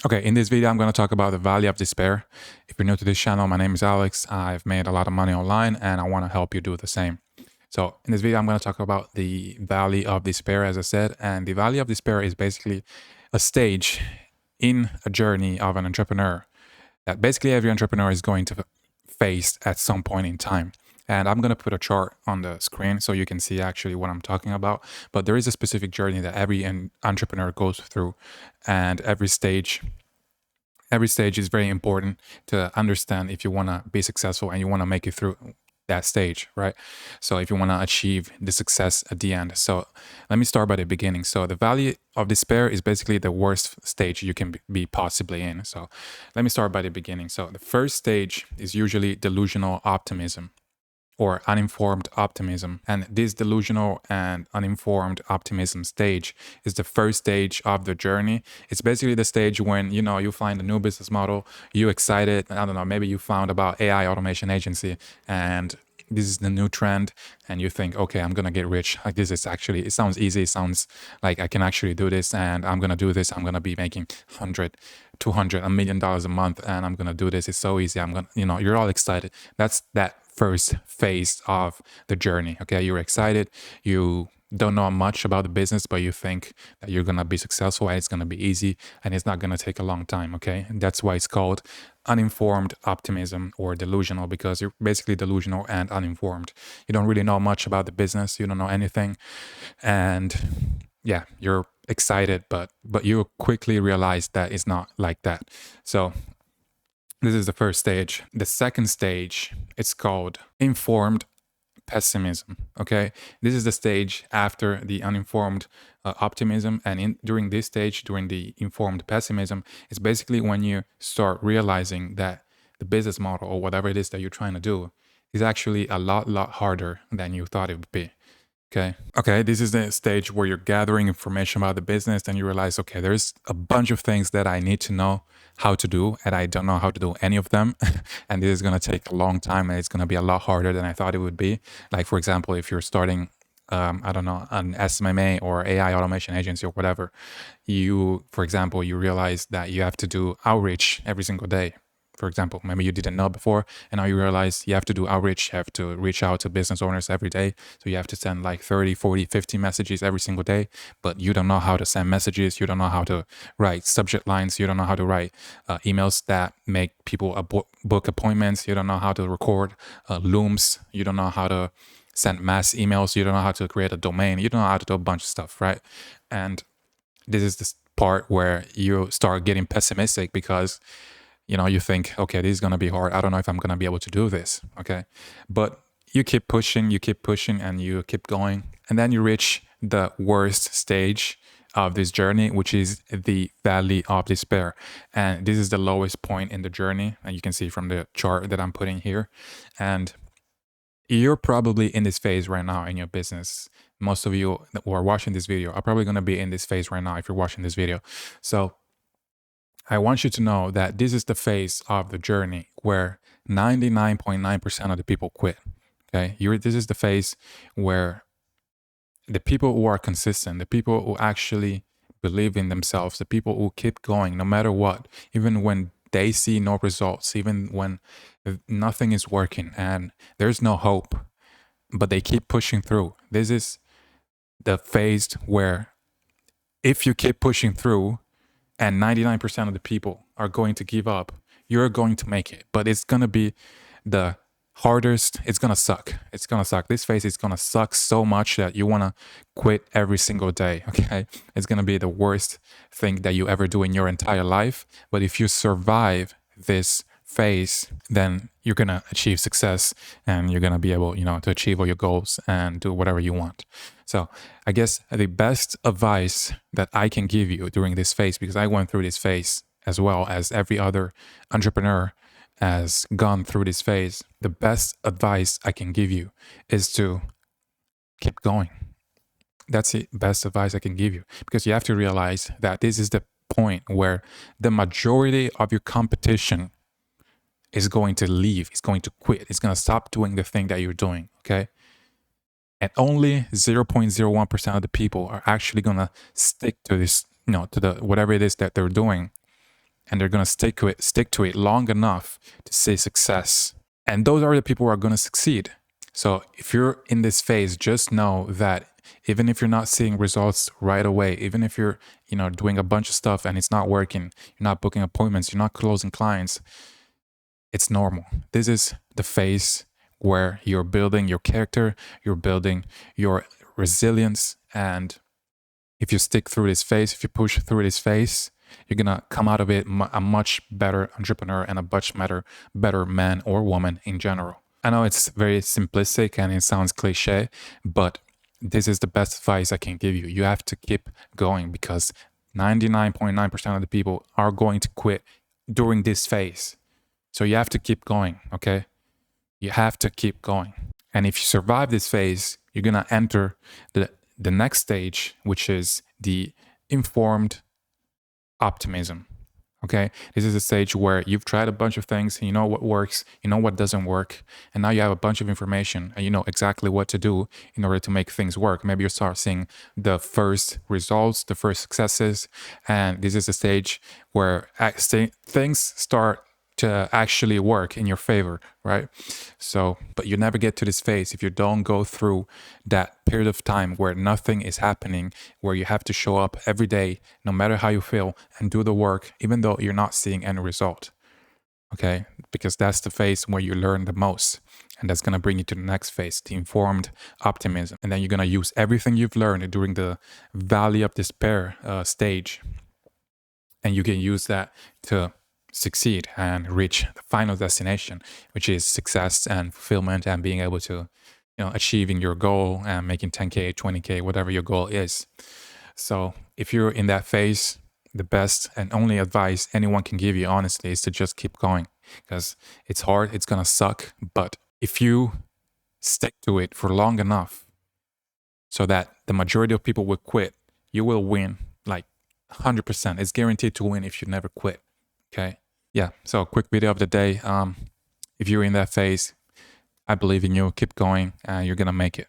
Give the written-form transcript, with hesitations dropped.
Okay, in this video, I'm going to talk about the valley of despair. If you're new to this channel, my name is Alex. I've made a lot of money online and I want to help you do the same. So in this video, I'm going to talk about the valley of despair, as I said. And the valley of despair is basically a stage in a journey of an entrepreneur that basically every entrepreneur is going to face at some point in time. And I'm going to put a chart on the screen so you can see actually what I'm talking about. But there is a specific journey that every entrepreneur goes through, and every stage is very important to understand if you want to be successful and you want to make it through that stage, right? So if you want to achieve the success at the end. So let me start by the beginning. So the valley of despair is basically the worst stage you can be possibly in. So let me start by the beginning. So the first stage is usually delusional optimism or uninformed optimism. And this delusional and uninformed optimism stage is the first stage of the journey. It's basically the stage when, you find a new business model, you excited, I don't know, maybe you found about AI automation agency and this is the new trend and you think, okay, I'm gonna get rich. Like this is actually, it sounds easy. It sounds like I can actually do this and I'm gonna do this. I'm gonna be making 100, 200, $1 million a month and I'm gonna do this. It's so easy. I'm gonna, you're all excited. That's that first phase of the journey. Okay, you're excited, you don't know much about the business, but you think that you're gonna be successful and it's gonna be easy and it's not gonna take a long time. Okay, and that's why it's called uninformed optimism or delusional, because you're basically delusional and uninformed. You don't really know much about the business, you don't know anything, and yeah, you're excited, but you quickly realize that it's not like that. So this is the first stage. The second stage, it's called informed pessimism. Okay, this is the stage after the uninformed optimism, and during this stage, during the informed pessimism, it's basically when you start realizing that the business model or whatever it is that you're trying to do is actually a lot harder than you thought it would be. Okay, this is the stage where you're gathering information about the business and you realize, okay, there's a bunch of things that I need to know how to do and I don't know how to do any of them. And this is going to take a long time and it's going to be a lot harder than I thought it would be. Like, for example, if you're starting, I don't know, an SMMA or AI automation agency or whatever, for example, you realize that you have to do outreach every single day. For example, maybe you didn't know before, and now you realize you have to do outreach, you have to reach out to business owners every day. So you have to send like 30, 40, 50 messages every single day, but you don't know how to send messages. You don't know how to write subject lines. You don't know how to write emails that make people book appointments. You don't know how to record looms. You don't know how to send mass emails. You don't know how to create a domain. You don't know how to do a bunch of stuff, right? And this is the part where you start getting pessimistic because you think, okay, this is going to be hard. I don't know if I'm going to be able to do this. Okay. But you keep pushing, and you keep going. And then you reach the worst stage of this journey, which is the valley of despair. And this is the lowest point in the journey. And you can see from the chart that I'm putting here. And you're probably in this phase right now in your business. Most of you who are watching this video are probably going to be in this phase right now if you're watching this video. So I want you to know that this is the phase of the journey where 99.9% of the people quit. Okay. This is the phase where the people who are consistent, the people who actually believe in themselves, the people who keep going no matter what, even when they see no results, even when nothing is working and there's no hope, but they keep pushing through. This is the phase where if you keep pushing through, and 99% of the people are going to give up, you're going to make it. But it's going to be the hardest. It's going to suck. It's going to suck. This phase is going to suck so much that you want to quit every single day. Okay. It's going to be the worst thing that you ever do in your entire life. But if you survive this phase, then you're going to achieve success and you're going to be able, to achieve all your goals and do whatever you want. So I guess the best advice that I can give you during this phase, because I went through this phase as well as every other entrepreneur has gone through this phase, the best advice I can give you is to keep going. That's the best advice I can give you, because you have to realize that this is the point where the majority of your competition is going to leave, is going to quit, is going to stop doing the thing that you're doing, okay? And only 0.01% of the people are actually going to stick to this, to the whatever it is that they're doing and they're going to stick to it long enough to see success. And those are the people who are going to succeed. So if you're in this phase, just know that even if you're not seeing results right away, even if you're, doing a bunch of stuff and it's not working, you're not booking appointments, you're not closing clients, it's normal. This is the phase where you're building your character, you're building your resilience, and if you stick through this phase, if you push through this phase, you're gonna come out of it a much better entrepreneur and a much better man or woman in general. I know it's very simplistic and it sounds cliche, but this is the best advice I can give you. You have to keep going because 99.9% of the people are going to quit during this phase. So you have to keep going, okay? You have to keep going. And if you survive this phase, you're going to enter the next stage, which is the informed optimism. Okay, this is a stage where you've tried a bunch of things, and you know what works, you know what doesn't work, and now you have a bunch of information and you know exactly what to do in order to make things work. Maybe you start seeing the first results, the first successes, and this is a stage where things start to actually work in your favor, right? So, but you never get to this phase if you don't go through that period of time where nothing is happening, where you have to show up every day, no matter how you feel, and do the work, even though you're not seeing any result. Okay? Because that's the phase where you learn the most. And that's going to bring you to the next phase, the informed optimism. And then you're going to use everything you've learned during the valley of despair stage. And you can use that to succeed and reach the final destination, which is success and fulfillment and being able to, achieving your goal and making 10K, 20K, whatever your goal is. So if you're in that phase, the best and only advice anyone can give you, honestly, is to just keep going because it's hard, it's going to suck. But if you stick to it for long enough so that the majority of people will quit, you will win like 100%. It's guaranteed to win if you never quit. Okay. Yeah, so quick video of the day. If you're in that phase, I believe in you. Keep going and you're going to make it.